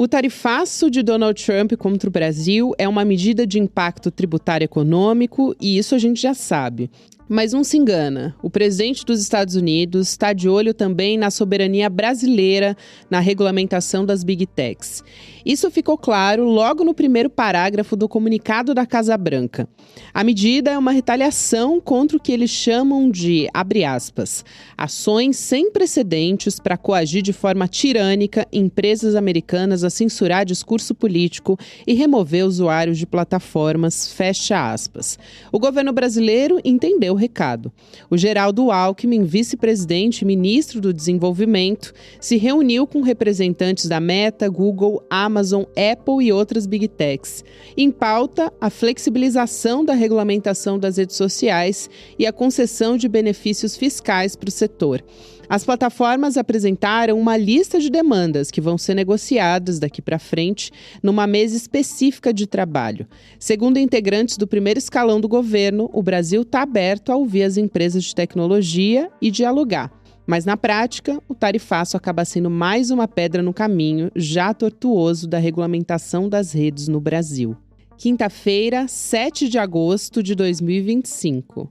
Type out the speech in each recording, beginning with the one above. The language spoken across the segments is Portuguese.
O tarifaço de Donald Trump contra o Brasil é uma medida de impacto tributário econômico e isso a gente já sabe. Mas não se engana, o presidente dos Estados Unidos está de olho também na soberania brasileira na regulamentação das Big Techs. Isso ficou claro logo no primeiro parágrafo do comunicado da Casa Branca. A medida é uma retaliação contra o que eles chamam de, abre aspas, ações sem precedentes para coagir de forma tirânica empresas americanas a censurar discurso político e remover usuários de plataformas, fecha aspas. O governo brasileiro entendeu o recado. O Geraldo Alckmin, vice-presidente e ministro do Desenvolvimento, se reuniu com representantes da Meta, Google, Amazon, Apple e outras Big Techs. Em pauta, a flexibilização da regulamentação das redes sociais e a concessão de benefícios fiscais para o setor. As plataformas apresentaram uma lista de demandas que vão ser negociadas daqui para frente numa mesa específica de trabalho. Segundo integrantes do primeiro escalão do governo, o Brasil está aberto a ouvir as empresas de tecnologia e dialogar. Mas, na prática, o tarifaço acaba sendo mais uma pedra no caminho já tortuoso da regulamentação das redes no Brasil. Quinta-feira, 7 de agosto de 2025.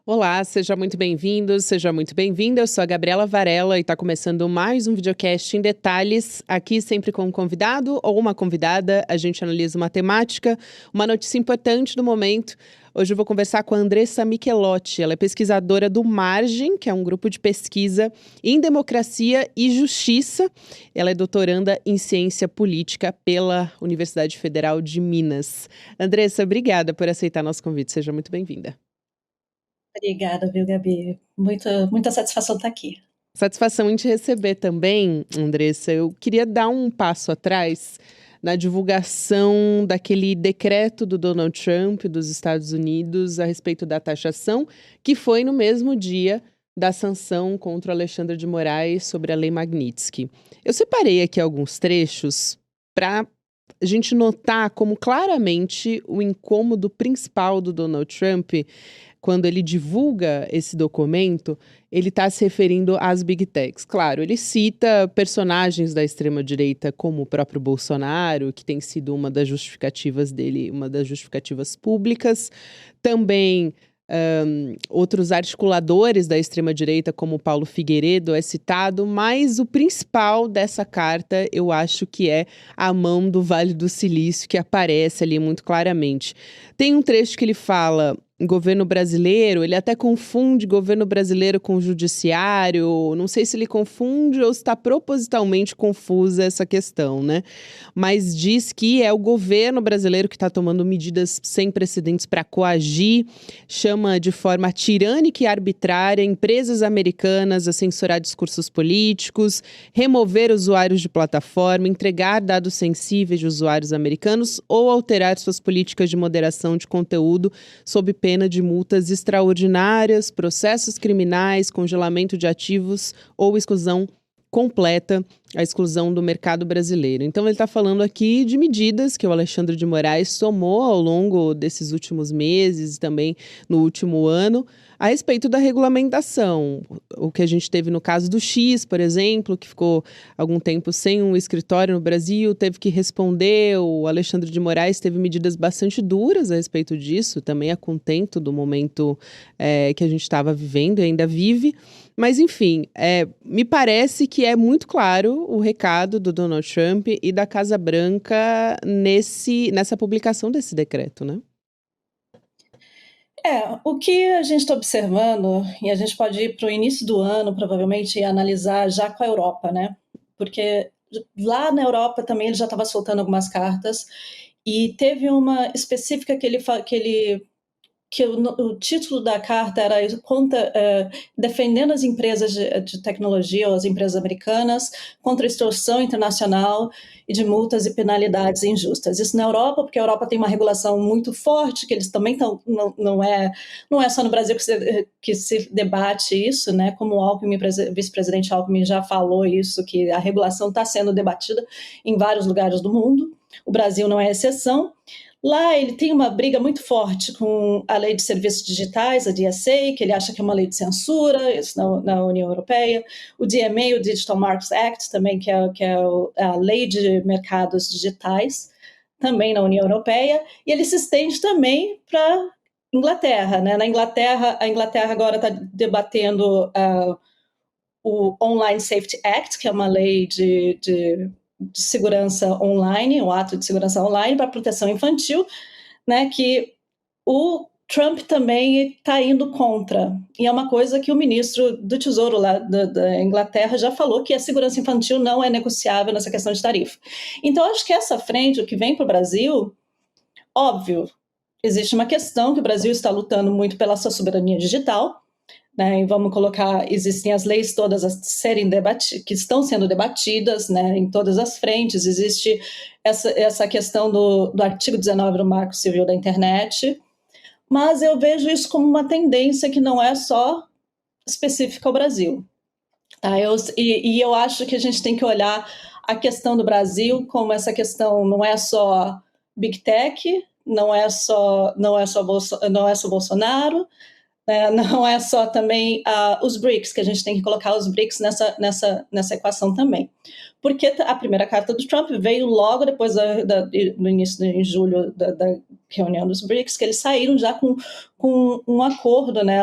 Olá, seja muito bem-vindo, seja muito bem-vinda. Eu sou a Gabriela Varela e está começando mais um videocast em detalhes. Aqui sempre com um convidado ou uma convidada, a gente analisa uma temática, uma notícia importante do momento. Hoje eu vou conversar com a Andressa Michelotti. Ela é pesquisadora do Margem, que é um grupo de pesquisa em democracia e justiça. Ela é doutoranda em ciência política pela Universidade Federal de Minas. Andressa, obrigada por aceitar nosso convite. Seja muito bem-vinda. Obrigada, viu, Gabi? Muita satisfação estar aqui. Satisfação em te receber também, Andressa. Eu queria dar um passo atrás na divulgação daquele decreto do Donald Trump dos Estados Unidos a respeito da taxação, que foi no mesmo dia da sanção contra o Alexandre de Moraes sobre a Lei Magnitsky. Eu separei aqui alguns trechos para a gente notar como claramente o incômodo principal do Donald Trump, quando ele divulga esse documento, ele está se referindo às Big Techs. Claro, ele cita personagens da extrema-direita como o próprio Bolsonaro, que tem sido uma das justificativas dele, uma das justificativas públicas. Também outros articuladores da extrema-direita, como Paulo Figueiredo, é citado, mas o principal dessa carta, eu acho que é a mão do Vale do Silício, que aparece ali muito claramente. Tem um trecho que ele fala governo brasileiro, ele até confunde governo brasileiro com judiciário, não sei se ele confunde ou se está propositalmente confusa essa questão, né? Mas diz que é o governo brasileiro que está tomando medidas sem precedentes para coagir, chama de forma tirânica e arbitrária empresas americanas a censurar discursos políticos, remover usuários de plataforma, entregar dados sensíveis de usuários americanos ou alterar suas políticas de moderação de conteúdo sob pena de multas extraordinárias, processos criminais, congelamento de ativos ou exclusão completa, a exclusão do mercado brasileiro. Então ele está falando aqui de medidas que o Alexandre de Moraes tomou ao longo desses últimos meses e também no último ano a respeito da regulamentação. O que a gente teve no caso do X, por exemplo, que ficou algum tempo sem um escritório no Brasil, teve que responder. O Alexandre de Moraes teve medidas bastante duras a respeito disso, também a contento do momento que a gente estava vivendo e ainda vive. Mas, enfim, me parece que é muito claro o recado do Donald Trump e da Casa Branca nessa publicação desse decreto, né? O que a gente está observando, e a gente pode ir para o início do ano, provavelmente, e analisar já com a Europa, né? Porque lá na Europa também ele já estava soltando algumas cartas, e teve uma específica que ele que o título da carta era defendendo as empresas de tecnologia, ou as empresas americanas, contra a extorsão internacional e de multas e penalidades injustas. Isso na Europa, porque a Europa tem uma regulação muito forte, que eles também estão, não é só no Brasil que se debate isso, né? Como o vice-presidente Alckmin já falou isso, que a regulação está sendo debatida em vários lugares do mundo. O Brasil não é exceção. Lá ele tem uma briga muito forte com a Lei de Serviços Digitais, a DSA, que ele acha que é uma lei de censura, isso na União Europeia. O DMA, o Digital Markets Act, também, que é a Lei de Mercados Digitais, também na União Europeia. E ele se estende também para Inglaterra, né? A Inglaterra agora está debatendo o Online Safety Act, que é uma lei de segurança online, um ato de segurança online para proteção infantil, né, que o Trump também está indo contra. E é uma coisa que o ministro do Tesouro lá da Inglaterra já falou, que a segurança infantil não é negociável nessa questão de tarifa. Então, acho que essa frente, o que vem para o Brasil, óbvio, existe uma questão que o Brasil está lutando muito pela sua soberania digital, né, e vamos colocar, existem as leis todas que estão sendo debatidas, né, em todas as frentes. Existe essa questão do artigo 19 do Marco Civil da Internet, mas eu vejo isso como uma tendência que não é só específica ao Brasil. Tá? Eu acho que a gente tem que olhar a questão do Brasil como essa questão não é só Big Tech, não é só Bolsonaro, não é só também os BRICS, que a gente tem que colocar os BRICS nessa equação também. Porque a primeira carta do Trump veio logo depois do início de julho da reunião dos BRICS, que eles saíram já com um acordo, né,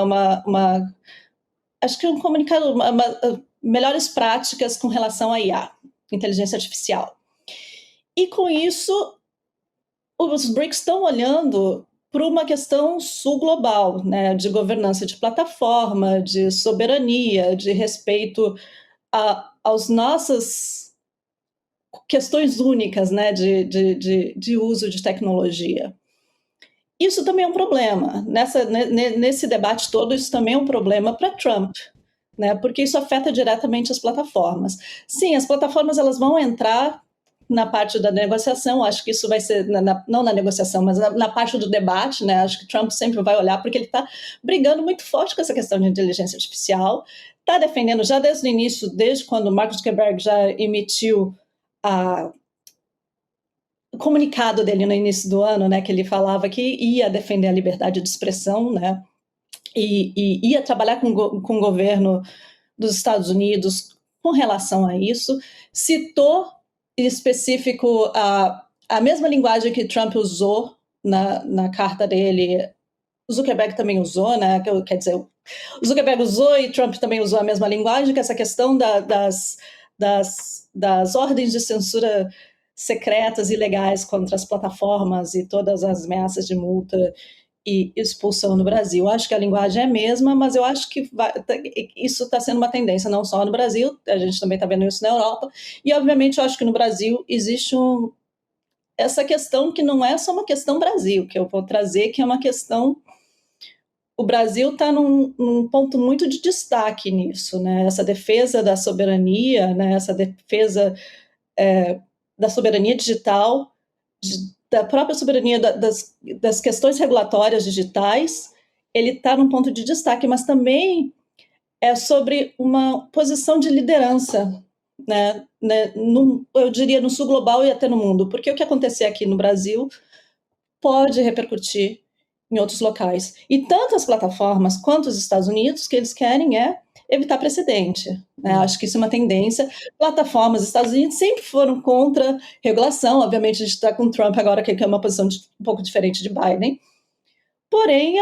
acho que um comunicado, melhores práticas com relação à IA, inteligência artificial. E com isso, os BRICS estão olhando por uma questão sul-global, né, de governança de plataforma, de soberania, de respeito às nossas questões únicas, né, de uso de tecnologia. Isso também é um problema. Nesse debate todo, isso também é um problema para Trump, né, porque isso afeta diretamente as plataformas. Sim, as plataformas elas vão entrar na parte da negociação, acho que isso vai ser, não na negociação, mas na parte do debate, né? Acho que Trump sempre vai olhar, porque ele está brigando muito forte com essa questão de inteligência artificial, está defendendo já desde o início, desde quando o Mark Zuckerberg já emitiu o comunicado dele no início do ano, né? Que ele falava que ia defender a liberdade de expressão, né? E ia trabalhar com o governo dos Estados Unidos com relação a isso, citou em específico a mesma linguagem que Trump usou na carta dele, o Zuckerberg também usou, né? Quer dizer, o Zuckerberg usou e Trump também usou a mesma linguagem, que é essa questão das ordens de censura secretas e ilegais contra as plataformas e todas as ameaças de multa e expulsão no Brasil. Acho que a linguagem é a mesma, mas eu acho que isso está sendo uma tendência não só no Brasil, a gente também está vendo isso na Europa, e obviamente eu acho que no Brasil existe essa questão que não é só uma questão Brasil, que eu vou trazer, que é uma questão... O Brasil está num ponto muito de destaque nisso, né? Essa defesa da soberania, né? Essa defesa da soberania digital, da própria soberania das questões regulatórias digitais, ele está num ponto de destaque, mas também é sobre uma posição de liderança, né, eu diria no sul global e até no mundo, porque o que acontecer aqui no Brasil pode repercutir em outros locais. E tanto as plataformas quanto os Estados Unidos, o que eles querem é evitar precedente, né? Acho que isso é uma tendência. Plataformas, Estados Unidos sempre foram contra regulação, obviamente a gente está com Trump agora, que é uma posição um pouco diferente de Biden, porém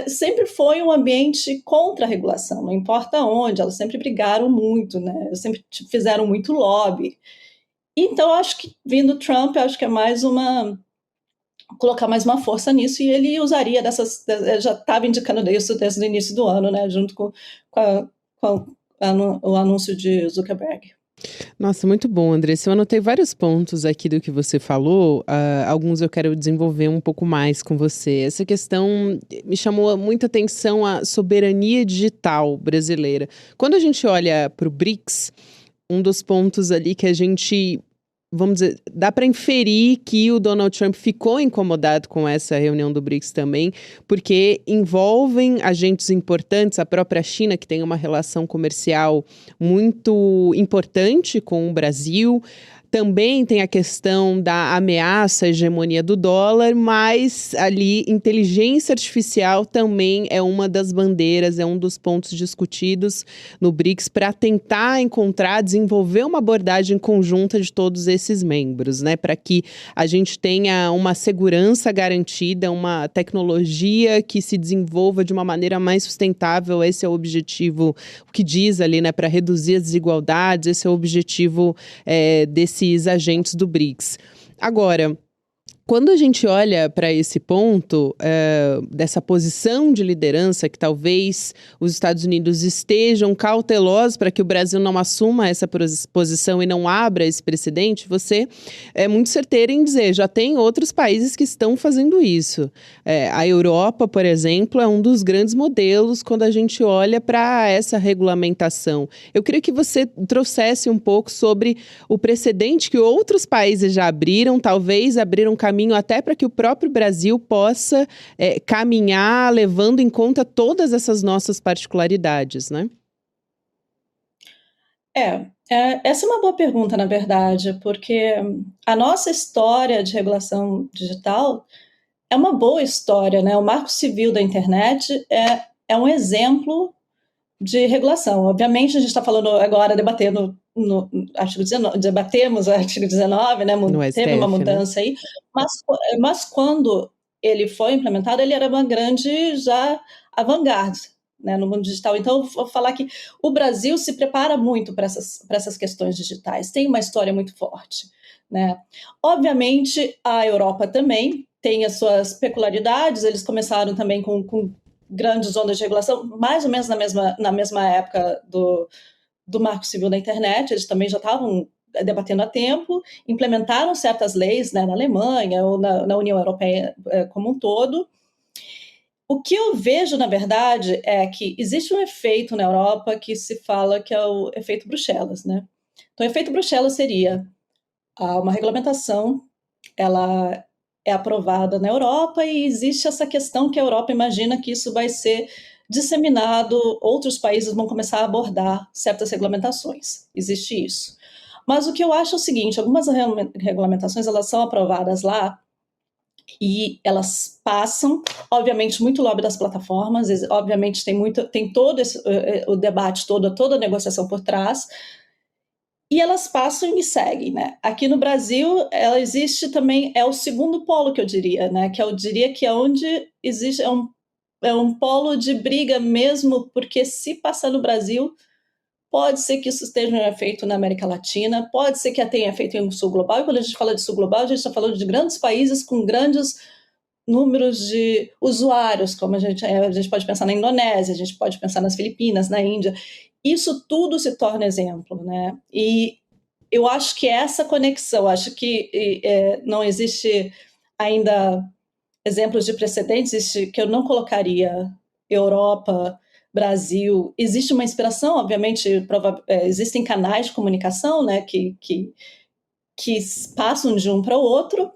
sempre foi um ambiente contra a regulação, não importa onde, elas sempre brigaram muito, né? Sempre fizeram muito lobby. Então, acho que vindo Trump, acho que é mais colocar mais uma força nisso, e ele usaria já estava indicando isso desde o início do ano, né, junto com o anúncio de Zuckerberg. Nossa, muito bom, Andressa. Eu anotei vários pontos aqui do que você falou. Alguns eu quero desenvolver um pouco mais com você. Essa questão me chamou muita atenção, a soberania digital brasileira. Quando a gente olha para o BRICS, um dos pontos ali que a gente, vamos dizer, dá para inferir que o Donald Trump ficou incomodado com essa reunião do BRICS também, porque envolvem agentes importantes, a própria China, que tem uma relação comercial muito importante com o Brasil. Também tem a questão da ameaça à hegemonia do dólar, mas ali inteligência artificial também é uma das bandeiras, é um dos pontos discutidos no BRICS para tentar encontrar, desenvolver uma abordagem conjunta de todos esses membros, né? Para que a gente tenha uma segurança garantida, uma tecnologia que se desenvolva de uma maneira mais sustentável. Esse é o objetivo, o que diz ali, né? Para reduzir as desigualdades, esse é o objetivo desses agentes do BRICS. Agora, quando a gente olha para esse ponto, dessa posição de liderança, que talvez os Estados Unidos estejam cautelosos para que o Brasil não assuma essa posição e não abra esse precedente, você é muito certeira em dizer, já tem outros países que estão fazendo isso. A Europa, por exemplo, é um dos grandes modelos quando a gente olha para essa regulamentação. Eu queria que você trouxesse um pouco sobre o precedente que outros países já abriram, talvez abriram caminho até para que o próprio Brasil possa caminhar levando em conta todas essas nossas particularidades, né? Essa é uma boa pergunta, na verdade, porque a nossa história de regulação digital é uma boa história, né? O Marco Civil da Internet é um exemplo de regulação. Obviamente, a gente está falando agora, debatendo no artigo 19, debatemos o artigo 19, né? No Teve uma STF, né? mudança aí, mas quando ele foi implementado, ele era uma grande já avant-garde, né, no mundo digital. Então, eu vou falar que o Brasil se prepara muito para essas questões digitais, tem uma história muito forte, né? Obviamente, a Europa também tem as suas peculiaridades, eles começaram também com grandes ondas de regulação, mais ou menos na mesma época do Marco Civil da Internet, eles também já estavam debatendo há tempo, implementaram certas leis, né, na Alemanha ou na União Europeia como um todo. O que eu vejo, na verdade, é que existe um efeito na Europa que se fala que é o efeito Bruxelas, né? Então, o efeito Bruxelas seria uma regulamentação, ela é aprovada na Europa e existe essa questão que a Europa imagina que isso vai ser disseminado, outros países vão começar a abordar certas regulamentações. Existe isso. Mas o que eu acho é o seguinte, algumas regulamentações, elas são aprovadas lá e elas passam, obviamente, muito lobby das plataformas, obviamente tem todo o debate, toda a negociação por trás, e elas passam e seguem, né? Aqui no Brasil, ela existe também, é o segundo polo que eu diria, né? Que eu diria que é onde existe, é um polo de briga mesmo, porque se passar no Brasil, pode ser que isso esteja feito na América Latina, pode ser que tenha feito em Sul Global, e quando a gente fala de Sul Global, a gente está falando de grandes países com grandes números de usuários, como a gente pode pensar na Indonésia, a gente pode pensar nas Filipinas, na Índia. Isso tudo se torna exemplo, né? E eu acho que essa conexão, acho que não existe ainda exemplos de precedentes que eu não colocaria Europa, Brasil. Existe uma inspiração, obviamente, existem canais de comunicação, né, que passam de um para o outro,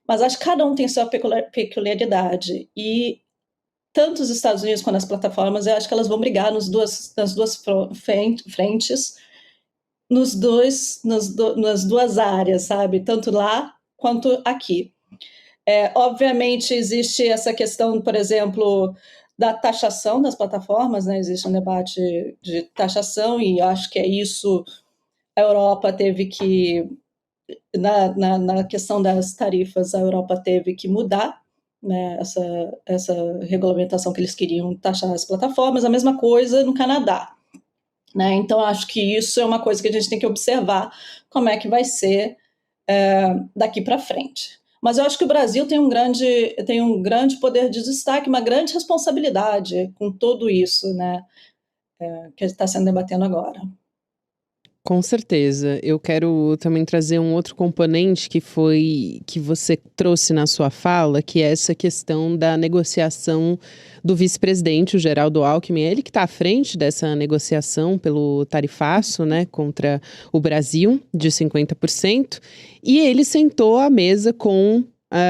mas acho que cada um tem sua peculiaridade. E tanto os Estados Unidos quanto as plataformas, eu acho que elas vão brigar nas duas frentes, nas duas áreas, sabe? Tanto lá quanto aqui. Obviamente, existe essa questão, por exemplo, da taxação das plataformas, né? Existe um debate de taxação e acho que é isso. A Europa teve que, na questão das tarifas, a Europa teve que mudar, né, essa regulamentação que eles queriam taxar as plataformas. A mesma coisa no Canadá, né? Então, acho que isso é uma coisa que a gente tem que observar como é que vai ser daqui para frente. Mas eu acho que o Brasil tem um grande poder de destaque, uma grande responsabilidade com tudo isso, né, que está sendo debatendo agora. Com certeza. Eu quero também trazer um outro componente que você trouxe na sua fala, que é essa questão da negociação do vice-presidente, o Geraldo Alckmin. É ele que está à frente dessa negociação pelo tarifaço, né, contra o Brasil, de 50%. E ele sentou à mesa com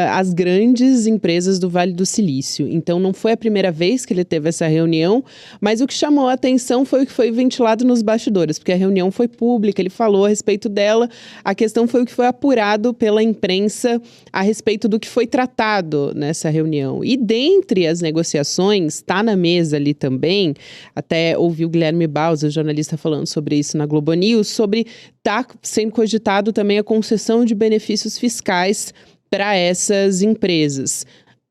as grandes empresas do Vale do Silício. Então, não foi a primeira vez que ele teve essa reunião, mas o que chamou a atenção foi o que foi ventilado nos bastidores, porque a reunião foi pública, ele falou a respeito dela, a questão foi o que foi apurado pela imprensa a respeito do que foi tratado nessa reunião. E dentre as negociações, está na mesa ali também, até ouvi o Guilherme Bausa, jornalista, falando sobre isso na Globo News, sobre está sendo cogitado também a concessão de benefícios fiscais para essas empresas.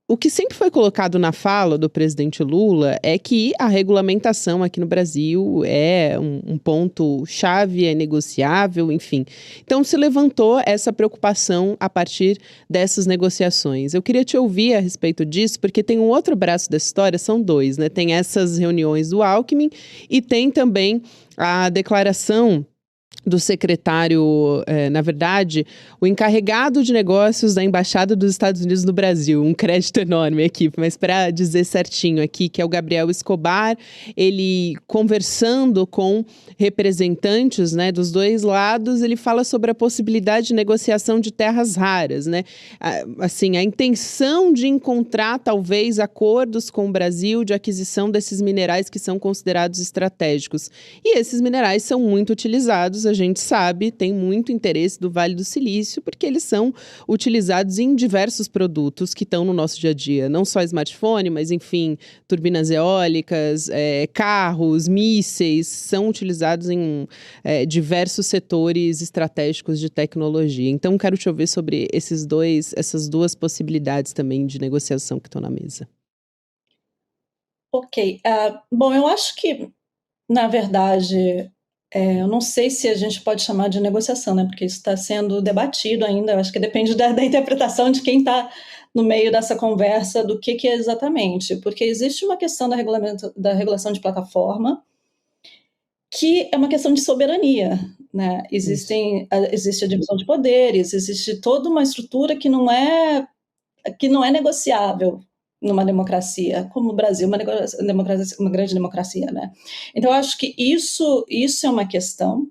O que sempre foi colocado na fala do presidente Lula é que a regulamentação aqui no Brasil é um ponto-chave, é negociável, enfim. Então, se levantou essa preocupação a partir dessas negociações. Eu queria te ouvir a respeito disso, porque tem um outro braço dessa história, são dois, né? Tem essas reuniões do Alckmin e tem também a declaração do secretário, na verdade, o encarregado de negócios da Embaixada dos Estados Unidos no Brasil, um crédito enorme aqui, mas para dizer certinho aqui, que é o Gabriel Escobar, ele conversando com representantes, né, dos dois lados, ele fala sobre a possibilidade de negociação de terras raras, né, assim, a intenção de encontrar talvez acordos com o Brasil de aquisição desses minerais que são considerados estratégicos. E esses minerais são muito utilizados, a gente sabe, tem muito interesse do Vale do Silício, porque eles são utilizados em diversos produtos que estão no nosso dia a dia. Não só smartphone, mas, enfim, turbinas eólicas, carros, mísseis, são utilizados em diversos setores estratégicos de tecnologia. Então, quero te ouvir sobre essas duas possibilidades também de negociação que estão na mesa. Ok. Bom, eu acho que, na verdade, eu não sei se a gente pode chamar de negociação, né? Porque isso está sendo debatido ainda. Eu acho que depende da interpretação de quem está no meio dessa conversa do que é exatamente. Porque existe uma questão da regulação de plataforma que é uma questão de soberania, né? Existe a divisão de poderes, existe toda uma estrutura que não é negociável numa democracia, como o Brasil, uma grande democracia, né? Então, eu acho que isso é uma questão.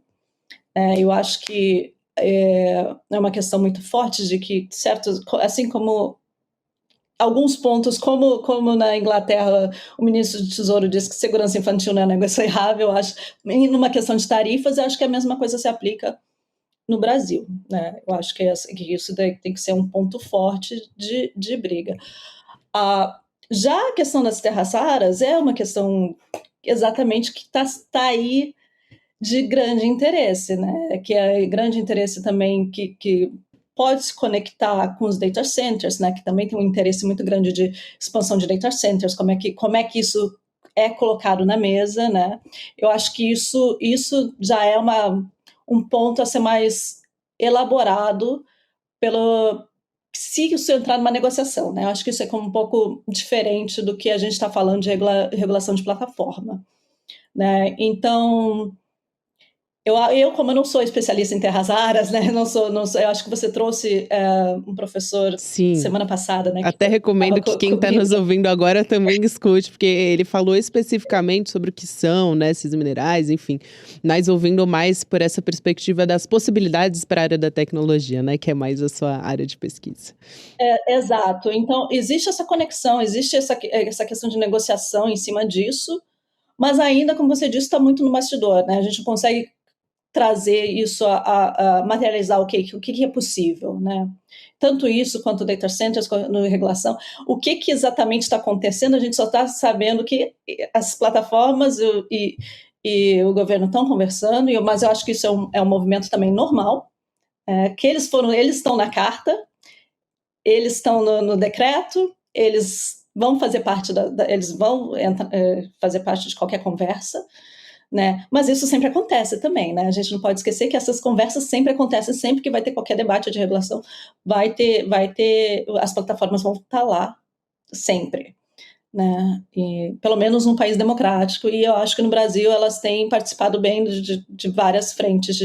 Eu acho que é uma questão muito forte de que certos, assim como alguns pontos, como na Inglaterra, o ministro do Tesouro disse que segurança infantil não é negociável, eu acho, numa questão de tarifas, eu acho que a mesma coisa se aplica no Brasil, né? Eu acho que isso tem que ser um ponto forte de briga. Já a questão das terras raras é uma questão exatamente que está aí de grande interesse, né? Que é grande interesse também que pode se conectar com os data centers, né? Que também tem um interesse muito grande de expansão de data centers, como é que isso é colocado na mesa, né? Eu acho que isso já é um ponto a ser mais elaborado se isso entrar numa negociação, né? Eu acho que isso é como um pouco diferente do que a gente está falando de regulação de plataforma, né? Então, como eu não sou especialista em terras raras, né? Não sou, eu acho que você trouxe um professor semana passada, né? Até recomendo que quem está nos ouvindo agora também escute, porque ele falou especificamente sobre o que são, né, esses minerais, enfim. Mas ouvindo mais por essa perspectiva das possibilidades para a área da tecnologia, né? Que é mais a sua área de pesquisa. Exato. Então, existe essa conexão, existe essa questão de negociação em cima disso, mas ainda, como você disse, está muito no bastidor, né? A gente não consegue trazer isso a materializar o que é possível, né? Tanto isso quanto data centers, no regulação. O que exatamente está acontecendo, a gente só está sabendo que as plataformas e o governo estão conversando, mas eu acho que isso é um movimento também normal, que eles estão na carta, eles estão no decreto, eles vão fazer parte eles vão fazer parte de qualquer conversa, né? Mas isso sempre acontece também, né? A gente não pode esquecer que essas conversas sempre acontecem, sempre que vai ter qualquer debate de regulação, vai ter, as plataformas vão estar lá sempre, né? E, pelo menos num país democrático, e eu acho que no Brasil elas têm participado bem de várias frentes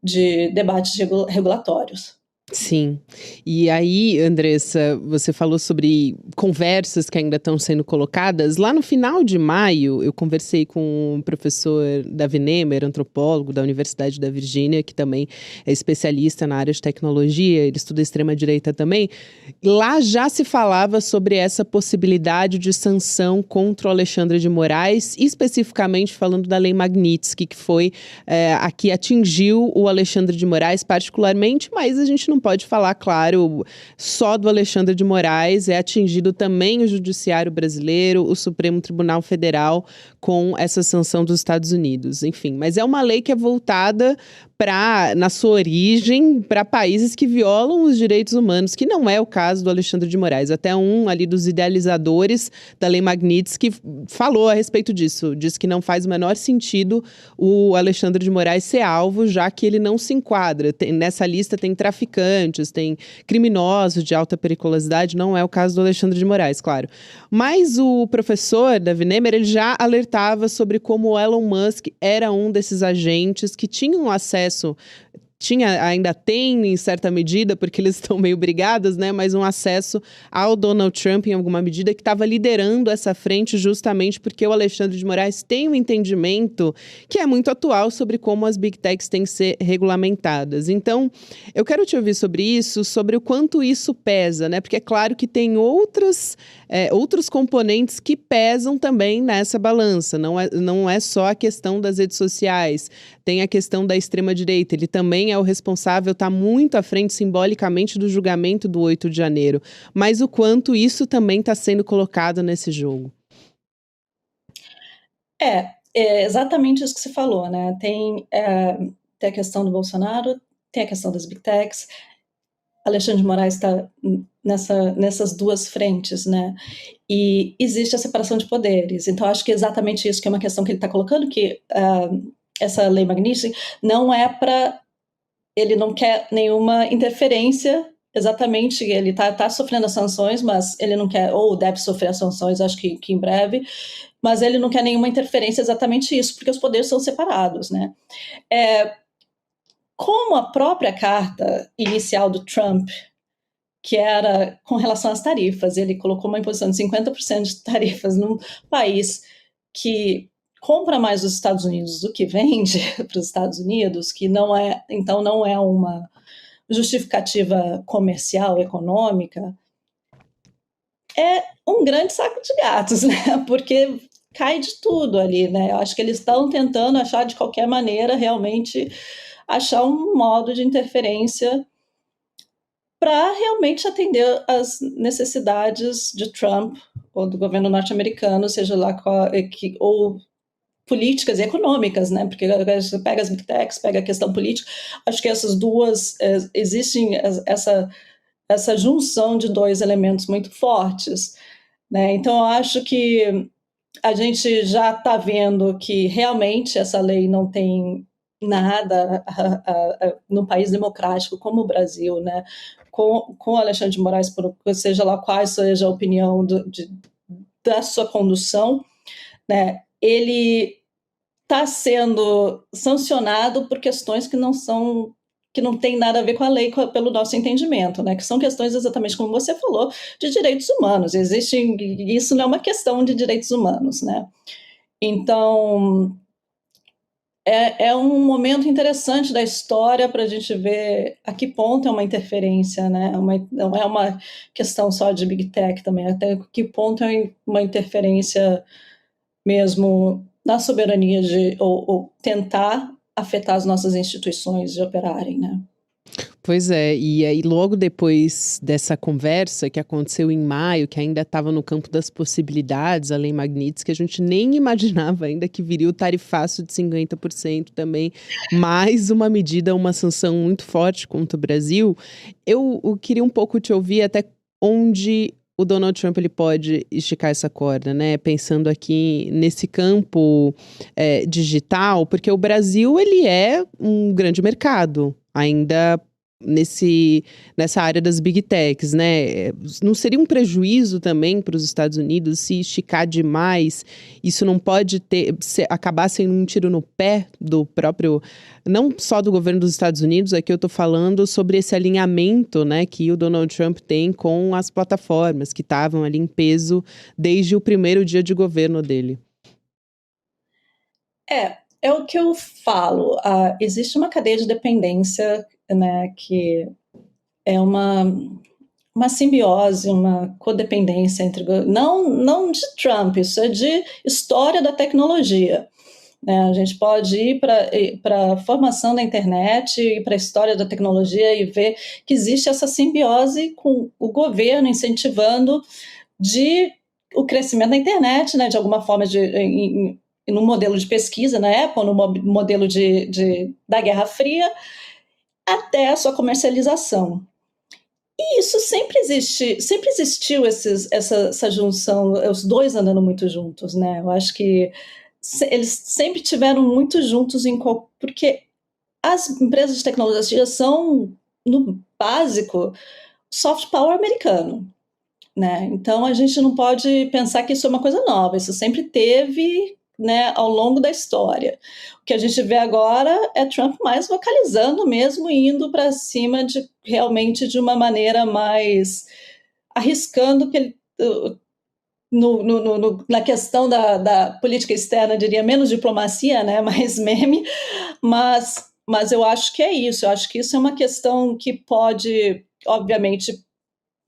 de debates regulatórios. Sim. E aí, Andressa, você falou sobre conversas que ainda estão sendo colocadas. Lá no final de maio, eu conversei com o professor Davi Nemer, antropólogo da Universidade da Virgínia, que também é especialista na área de tecnologia, ele estuda extrema-direita também. Lá já se falava sobre essa possibilidade de sanção contra o Alexandre de Moraes, especificamente falando da Lei Magnitsky, que foi a que atingiu o Alexandre de Moraes particularmente, mas a gente não pode falar, claro, só do Alexandre de Moraes, é atingido também o Judiciário Brasileiro, o Supremo Tribunal Federal, com essa sanção dos Estados Unidos. Enfim, mas é uma lei que é voltada na sua origem, para países que violam os direitos humanos, que não é o caso do Alexandre de Moraes. Até um ali dos idealizadores da Lei Magnitsky falou a respeito disso, disse que não faz o menor sentido o Alexandre de Moraes ser alvo, já que ele não se enquadra. Nessa lista tem traficantes, tem criminosos de alta periculosidade, não é o caso do Alexandre de Moraes, claro. Mas o professor Davi Nemer, ele já alertava sobre como o Elon Musk era um desses agentes que tinham acesso, ainda tem em certa medida, porque eles estão meio brigados, né? Mas um acesso ao Donald Trump em alguma medida, que estava liderando essa frente justamente porque o Alexandre de Moraes tem um entendimento que é muito atual sobre como as Big Techs têm que ser regulamentadas. Então, eu quero te ouvir sobre isso, sobre o quanto isso pesa, né? Porque é claro que tem outros componentes que pesam também nessa balança. Não é só a questão das redes sociais, tem a questão da extrema-direita. Ele também é o responsável, está muito à frente simbolicamente do julgamento do 8 de janeiro. Mas o quanto isso também está sendo colocado nesse jogo? É exatamente isso que você falou, né? Tem a questão do Bolsonaro, tem a questão das Big Techs. Alexandre de Moraes está nessas duas frentes, né? E existe a separação de poderes. Então, acho que é exatamente isso que é uma questão que ele está colocando, que essa lei Magnitsky não é para... Ele não quer nenhuma interferência, exatamente, ele está sofrendo as sanções, mas ele não quer, ou deve sofrer as sanções, acho que em breve, mas ele não quer nenhuma interferência, exatamente isso, porque os poderes são separados, né? Como a própria carta inicial do Trump, que era com relação às tarifas, ele colocou uma imposição de 50% de tarifas num país que compra mais dos Estados Unidos do que vende para os Estados Unidos, que não é uma justificativa comercial, econômica, é um grande saco de gatos, né? Porque cai de tudo ali, né? Eu acho que eles estão tentando achar de qualquer maneira realmente achar um modo de interferência para realmente atender às necessidades de Trump ou do governo norte-americano, seja lá ou políticas e econômicas, né? Porque você pega as Big Techs, pega a questão política, acho que essas duas, existem essa junção de dois elementos muito fortes, né? Então, eu acho que a gente já está vendo que realmente essa lei não tem nada num país democrático como o Brasil, né? Com Alexandre de Moraes, seja lá qual seja a opinião da sua condução, né? Ele está sendo sancionado por questões que não tem nada a ver com a lei, pelo nosso entendimento, né? Que são questões exatamente como você falou, de direitos humanos. Isso não é uma questão de direitos humanos, né? Então, é um momento interessante da história para a gente ver a que ponto é uma interferência, né? Não é uma questão só de Big Tech também, até que ponto é uma interferência mesmo na soberania ou tentar afetar as nossas instituições de operarem, né? Pois é, e aí logo depois dessa conversa que aconteceu em maio, que ainda estava no campo das possibilidades, a Lei Magnitsky, que a gente nem imaginava ainda que viria o tarifaço de 50% também, mais uma medida, uma sanção muito forte contra o Brasil. Eu queria um pouco te ouvir até onde o Donald Trump ele pode esticar essa corda, né? Pensando aqui nesse campo digital, porque o Brasil ele é um grande mercado, ainda nessa área das big techs, né? Não seria um prejuízo também para os Estados Unidos se esticar demais? Isso não pode acabar sendo um tiro no pé do próprio, não só do governo dos Estados Unidos, aqui eu estou falando sobre esse alinhamento, né, que o Donald Trump tem com as plataformas que estavam ali em peso desde o primeiro dia de governo dele. É o que eu falo. Existe uma cadeia de dependência, né, que é uma simbiose, uma codependência entre... Não de Trump, isso é de história da tecnologia. Né? A gente pode ir para a formação da internet, ir para a história da tecnologia e ver que existe essa simbiose com o governo incentivando o crescimento da internet, né, de alguma forma, no modelo de pesquisa na época, no modelo da Guerra Fria, até a sua comercialização. E isso sempre existiu essa junção, os dois andando muito juntos, né? Eu acho que eles sempre tiveram muito juntos, porque as empresas de tecnologia são, no básico, soft power americano, né? Então a gente não pode pensar que isso é uma coisa nova, isso sempre teve, né, ao longo da história. O que a gente vê agora é Trump mais vocalizando mesmo, indo para cima realmente de uma maneira mais arriscando, que ele, na questão da política externa, diria menos diplomacia, né, mais meme, mas eu acho que é isso, eu acho que isso é uma questão que pode, obviamente,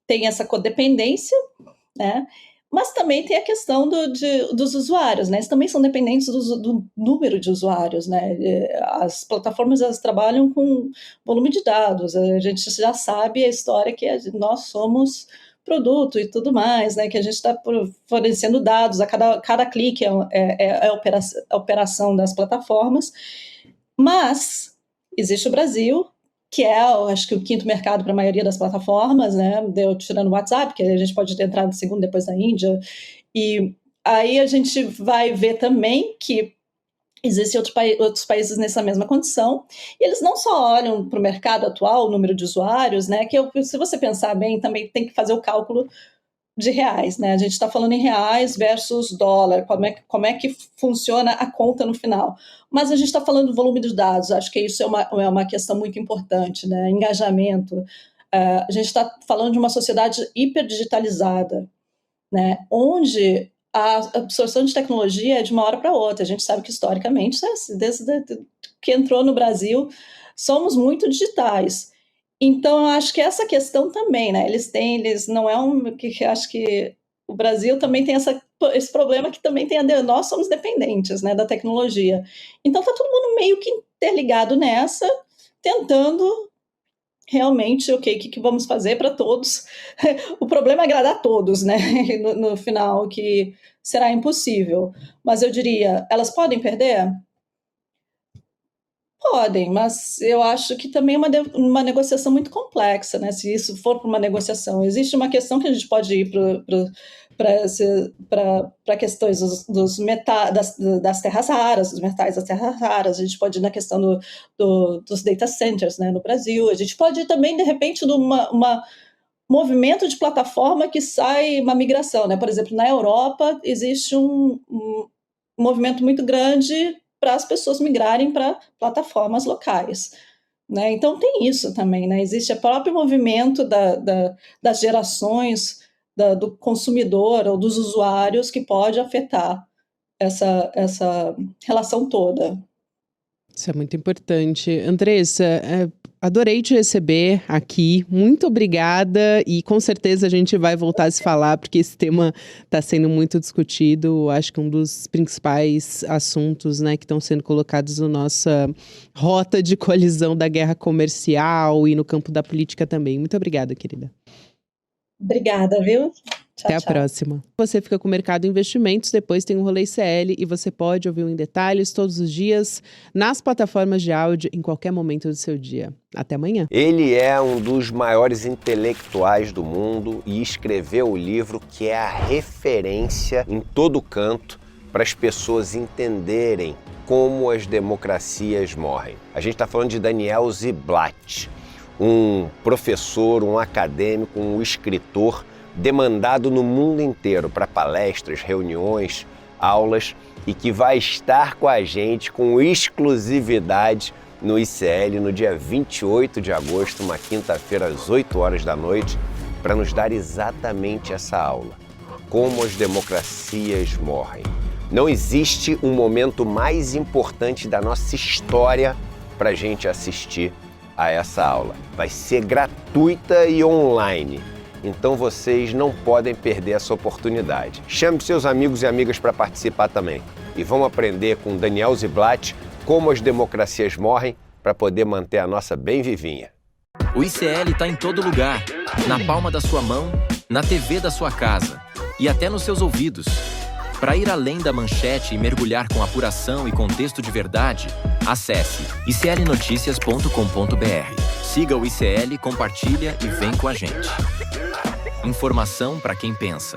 tem essa codependência, né? Mas também tem a questão dos usuários, né? Eles também são dependentes do número de usuários, né? As plataformas, elas trabalham com volume de dados. A gente já sabe a história que nós somos produto e tudo mais, né? Que a gente está fornecendo dados, a cada clique é a operação das plataformas. Mas existe o Brasil, que acho que o quinto mercado para a maioria das plataformas, né? Tirando o WhatsApp, que a gente pode entrar no segundo depois da Índia. E aí a gente vai ver também que existem outros países nessa mesma condição, e eles não só olham para o mercado atual, o número de usuários, né? Que se você pensar bem, também tem que fazer o cálculo de reais, né? A gente está falando em reais versus dólar, como é que funciona a conta no final. Mas a gente está falando do volume de dados, acho que isso é uma questão muito importante, né? Engajamento. A gente está falando de uma sociedade hiperdigitalizada, né? Onde a absorção de tecnologia é de uma hora para outra. A gente sabe que, historicamente, desde que entrou no Brasil, somos muito digitais. Então, eu acho que essa questão também, né? Eles não que acho que o Brasil também tem esse problema que também nós somos dependentes, né, da tecnologia. Então, está todo mundo meio que interligado nessa, tentando realmente, o que vamos fazer para todos. O problema é agradar a todos, né? No final, que será impossível. Mas eu diria, elas podem perder? Podem, mas eu acho que também é uma negociação muito complexa, né? Se isso for para uma negociação. Existe uma questão que a gente pode ir para questões das terras raras, dos metais das terras raras, a gente pode ir na questão dos data centers, né, no Brasil, a gente pode ir também, de repente, numa movimento de plataforma que sai uma migração, né? Por exemplo, na Europa existe um movimento muito grande para as pessoas migrarem para plataformas locais, né? Então tem isso também, né? Existe o próprio movimento das gerações do consumidor ou dos usuários que pode afetar essa relação toda. Isso é muito importante. Andressa, adorei te receber aqui. Muito obrigada e com certeza a gente vai voltar a se falar porque esse tema está sendo muito discutido. Acho que um dos principais assuntos, né, que estão sendo colocados na nossa rota de colisão da guerra comercial e no campo da política também. Muito obrigada, querida. Obrigada, viu? Tchau, até a próxima. Você fica com o Mercado Investimentos, depois tem o Rolê CL e você pode ouvir em detalhes todos os dias nas plataformas de áudio em qualquer momento do seu dia. Até amanhã. Ele é um dos maiores intelectuais do mundo e escreveu o livro que é a referência em todo canto para as pessoas entenderem como as democracias morrem. A gente está falando de Daniel Ziblatt. um professor, um acadêmico, um escritor demandado no mundo inteiro para palestras, reuniões, aulas e que vai estar com a gente com exclusividade no ICL no dia 28 de agosto, uma quinta-feira às 8 horas da noite, para nos dar exatamente essa aula. Como as democracias morrem. Não existe um momento mais importante da nossa história para a gente assistir a essa aula. Vai ser gratuita e online. Então vocês não podem perder essa oportunidade. Chame seus amigos e amigas para participar também. E vamos aprender com Daniel Ziblatt como as democracias morrem para poder manter a nossa bem vivinha. O ICL está em todo lugar, na palma da sua mão, na TV da sua casa e até nos seus ouvidos. Para ir além da manchete e mergulhar com apuração e contexto de verdade, acesse iclnoticias.com.br. Siga o ICL, compartilha e vem com a gente. Informação para quem pensa.